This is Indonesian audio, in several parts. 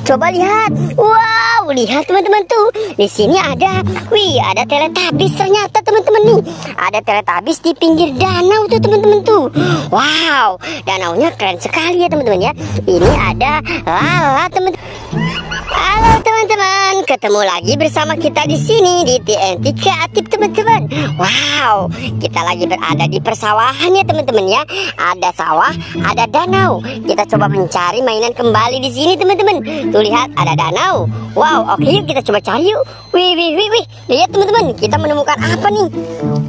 Coba lihat. Wow, lihat teman-teman tuh. Di sini ada, ada Teletubbies ternyata teman-teman nih. Ada Teletubbies di pinggir danau tuh teman-teman tuh. Wow, danaunya keren sekali ya teman-teman ya. Ini ada Lala teman-teman. Halo teman-teman, ketemu lagi bersama kita di sini di TNT Kreatif teman-teman. Wow, kita lagi berada di persawahan ya teman-teman ya. Ada sawah, ada danau. Kita coba mencari mainan kembali di sini teman-teman. Tuh lihat, ada danau. Wow, oke yuk kita coba cari yuk. Wih. Lihat teman-teman, kita menemukan apa nih?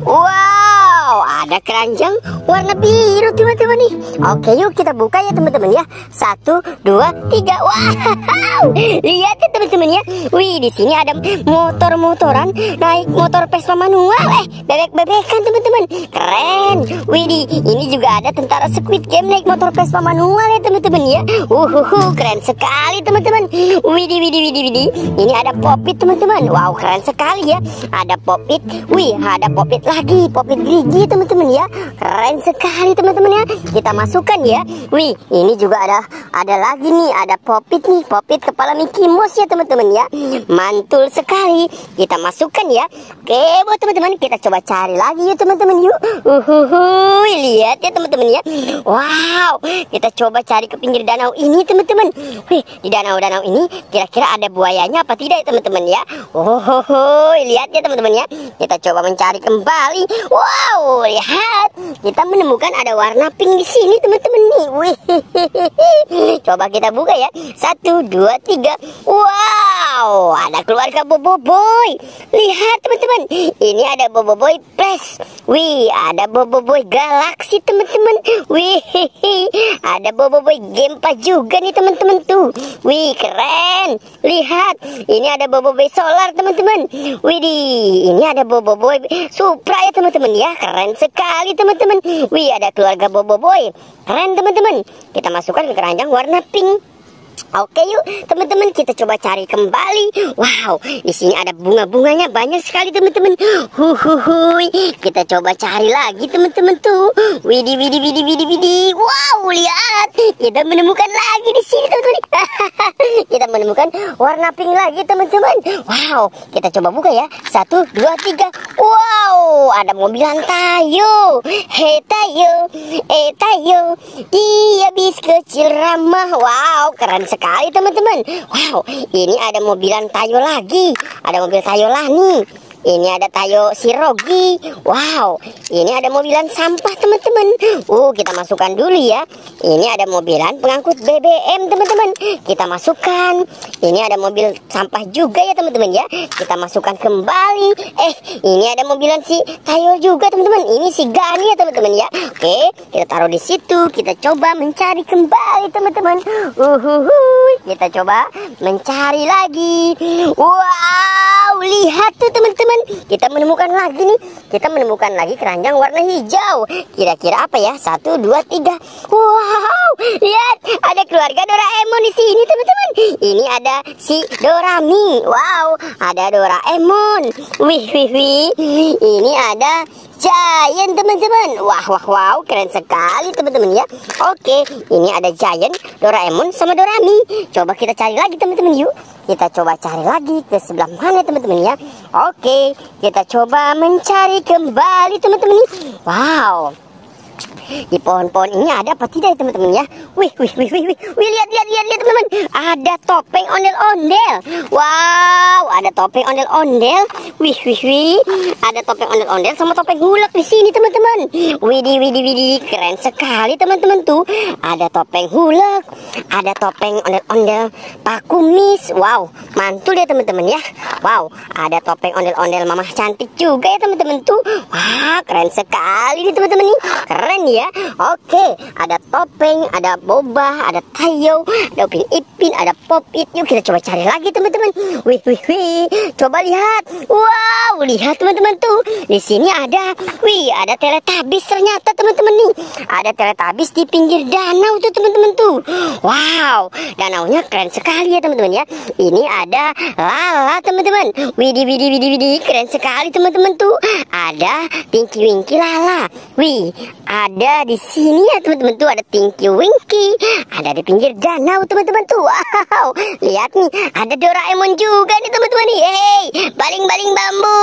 Wow, ada keranjang warna biru teman-teman nih. Oke yuk kita buka ya teman-teman ya. 1, 2, 3. Wow, lihat ya teman-teman ya. Di sini ada motor-motoran, naik motor Vespa manual. Bebek-bebekan teman-teman. Keren. Ini juga ada tentara Squid Game naik motor Vespa manual ya teman-teman ya. Keren sekali teman-teman. Widih. Ini ada Popit teman-teman. Wow, keren sekali ya. Ada Popit. Ada Popit lagi. Popit gigi teman-teman ya. Keren sekali teman-teman ya. Kita masukkan ya. Ini juga ada lagi nih. Ada Popit nih. Popit kepala Mickey Mouse ya teman-teman ya. Mantul sekali. Kita masukkan ya. Oke buat teman-teman, kita coba cari lagi ya teman-teman yuk. Lihat ya teman-teman ya. Wow, kita coba cari ke pinggir danau ini teman-teman. Di danau-danau ini kira-kira ada buayanya apa tidak ya teman-teman ya. Lihat ya teman-teman ya. Kita coba mencari kembali. Wow, lihat. Kita menemukan ada warna pink di sini teman-teman nih. Coba kita buka ya. 1, 2, 3. Wow, ada keluarga Boboiboy. Lihat teman-teman. Ini ada Boboiboy Plus. Ada Boboiboy Galaxy teman-teman. Ada Boboiboy Gempa juga nih teman-teman tuh. Keren. Lihat, ini ada Boboiboy Solar teman-teman. Ini ada Boboiboy Supra ya teman-teman ya. Keren sekali teman-teman. Ada keluarga Boboiboy. Keren teman-teman. Kita masukkan ke keranjang warna pink. Oke yuk teman-teman, kita coba cari kembali. Wow, di sini ada bunga-bunganya banyak sekali teman-teman. Kita coba cari lagi teman-teman tuh. Widih. Wow, lihat. Kita menemukan lagi di sini teman-teman. Kita menemukan warna pink lagi teman-teman. Wow, kita coba buka ya. 1, 2, 3. Wow, ada mobilan Tayo. Hey Tayo, dia bis kecil ramah. Wow, keren sekali teman-teman. Wow, ini ada mobilan Tayo lagi. Ada mobil Tayo lah nih. Ini ada Tayo si Rogi. Wow, ini ada mobilan sampah teman-teman. Kita masukkan dulu ya. Ini ada mobilan pengangkut BBM teman-teman. Kita masukkan. Ini ada mobil sampah juga ya teman-teman ya. Kita masukkan kembali. Ini ada mobilan si Tayo juga teman-teman. Ini si Gani ya teman-teman ya. Oke, kita taruh di situ. Kita coba mencari kembali teman-teman. Kita coba mencari lagi. Wow, lihat tuh teman-teman. Kita menemukan lagi nih. Kita menemukan lagi keranjang warna hijau. Kira-kira apa ya? 1, 2, 3. Wow, lihat. Ada keluarga Doraemon di sini teman-teman. Ini ada si Dorami. Wow, ada Doraemon. Ini ada Giant teman-teman. Wow, keren sekali teman-teman ya. Oke, ini ada Giant, Doraemon sama Dorami. Coba kita cari lagi teman-teman yuk. Kita coba cari lagi ke sebelah mana teman-teman ya. Oke, kita coba mencari kembali teman-teman nih. Wow, di pohon-pohon ini ada apa tidak ya teman-teman ya. Lihat teman-teman. Ada topeng ondel-ondel. Wow, ada topeng ondel-ondel. Ada topeng ondel-ondel sama topeng hulek di sini teman-teman. Widih. Keren sekali teman-teman tuh. Ada topeng hulek, ada topeng ondel-ondel Pak Kumis. Wow, mantul ya teman-teman ya. Wow, ada topeng ondel-ondel Mama cantik juga ya teman-teman tuh. Wah, keren sekali nih teman-teman nih. Keren ya. Oke, ada topeng, ada Boba, ada Tayo, ada Upin Ipin, ada Popit. Yuk kita coba cari lagi teman-teman. Coba lihat. Wow, Wow, lihat teman-teman tuh. Di sini ada, ada Teletubbies ternyata teman-teman nih. Ada Teletubbies di pinggir danau tuh teman-teman tuh. Wow, danaunya keren sekali ya teman-teman ya. Ini ada Lala teman-teman. Widih, widih, widih, widih, keren sekali teman-teman tuh. Ada Tinky Winky Lala. Ada di sini ya teman-teman tuh, ada Tinky Winky. Ada di pinggir danau teman-teman tuh. Wow, lihat nih, ada Doraemon juga nih teman-teman nih. Hey, baling-baling bambu.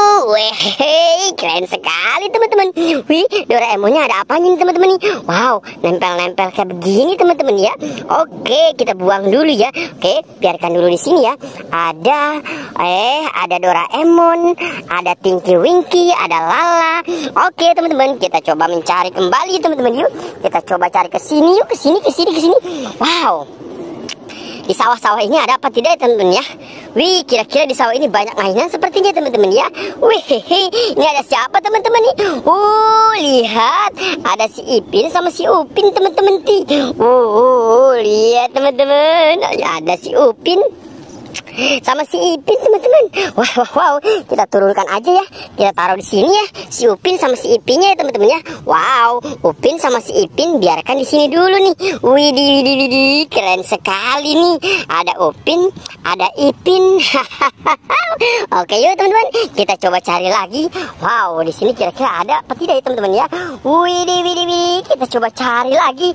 Hey, keren sekali teman-teman. Doraemonnya ada apanya nih teman-teman nih? Wow, nempel-nempel kayak begini teman-teman ya. Oke, kita buang dulu ya. Oke, biarkan dulu di sini ya. Ada Doraemon, ada Tinky Winky, ada Lala. Oke teman-teman, kita coba mencari kembali teman-teman yuk. Kita coba cari ke sini yuk, ke sini. Wow. Di sawah-sawah ini ada apa tidak ya teman-teman ya? Kira-kira di sawah ini banyak mainan sepertinya teman-teman ya. Ini ada siapa teman-teman nih? Lihat, ada si Ipin sama si Upin teman-teman nih. Lihat teman-teman, ada si Upin sama si Ipin teman-teman. Wow, kita turunkan aja ya. Kita taruh di sini ya, si Upin sama si Ipinnya ya teman-teman ya. Wow, Upin sama si Ipin biarkan di sini dulu nih. Widih, keren sekali nih. Ada Upin, ada Ipin. Oke yuk teman-teman, kita coba cari lagi. Wow, di sini kira-kira ada apa tidak ya teman-teman ya? Widih, kita coba cari lagi.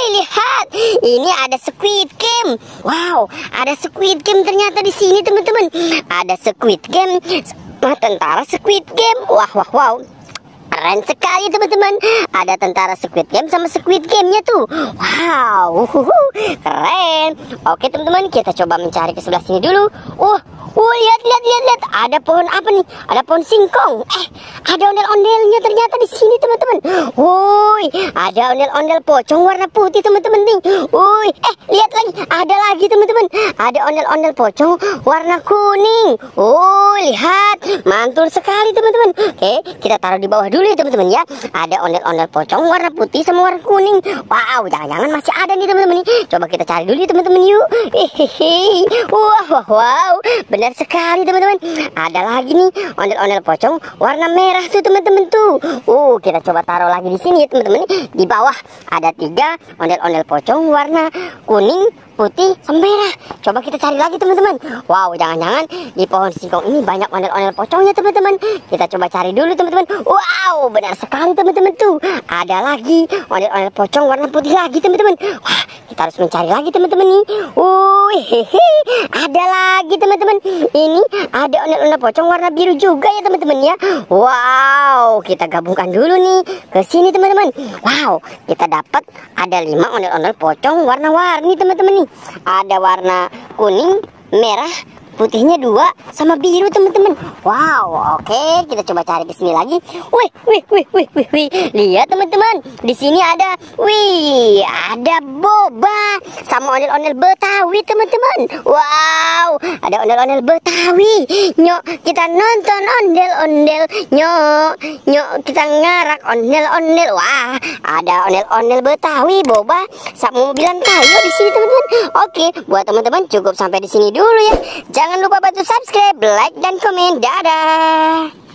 Lihat, ini ada Squid Game. Wow, ada Squid Game ternyata di sini teman-teman. Ada Squid Game, tentara Squid Game. Wow. Keren sekali teman-teman. Ada tentara Squid Game sama Squid Game-nya tuh. Wow, keren. Oke teman-teman, kita coba mencari ke sebelah sini dulu. Lihat. Ada pohon apa nih? Ada pohon singkong. Ada ondel-ondelnya ternyata di sini teman-teman. Ada ondel-ondel pocong warna putih teman-teman nih. Lihat lagi. Ada lagi teman-teman. Ada ondel-ondel pocong warna kuning. Lihat. Mantul sekali teman-teman. Oke, kita taruh di bawah dulu ya teman-teman ya. Ada ondel-ondel pocong warna putih sama warna kuning. Wow, jangan-jangan masih ada nih teman-teman nih. Coba kita cari dulu ya teman-teman yuk. Wow, benar sekali teman-teman. Ada lagi nih ondel-ondel pocong warna merah tuh teman-teman tuh. Kita coba taruh lagi di sini ya teman-teman. Di bawah ada 3 ondel-ondel pocong warna kuning, putih, sama merah. Coba kita cari lagi teman-teman. Wow, jangan-jangan di pohon singkong ini banyak ondel-ondel pocongnya teman-teman. Kita coba cari dulu teman-teman. Wow, benar sekali teman-teman tuh. Ada lagi ondel-ondel pocong warna putih lagi teman-teman. Wah, kita harus mencari lagi teman-teman nih. Ada lagi teman-teman. Ini ada ondel-ondel pocong warna biru juga ya teman-teman ya. Wow, kita gabungkan dulu nih ke sini teman-teman. Wow, kita dapat ada 5 ondel-ondel pocong warna-warni teman-teman nih. Ada warna kuning, merah, putihnya 2 sama biru teman-teman. Wow, oke, kita coba cari ke sini lagi. Wih. Lihat teman-teman, di sini ada ada boba sama ondel-ondel Betawi teman-teman. Wow, ada ondel-ondel Betawi. Nyok, kita nonton ondel-ondel. Nyok, kita ngarak ondel-ondel. Wah, ada ondel-ondel Betawi, boba sama mobilan kayu di sini teman-teman. Oke, buat teman-teman cukup sampai di sini dulu ya. Jangan lupa bantu subscribe, like, dan komen. Dadah.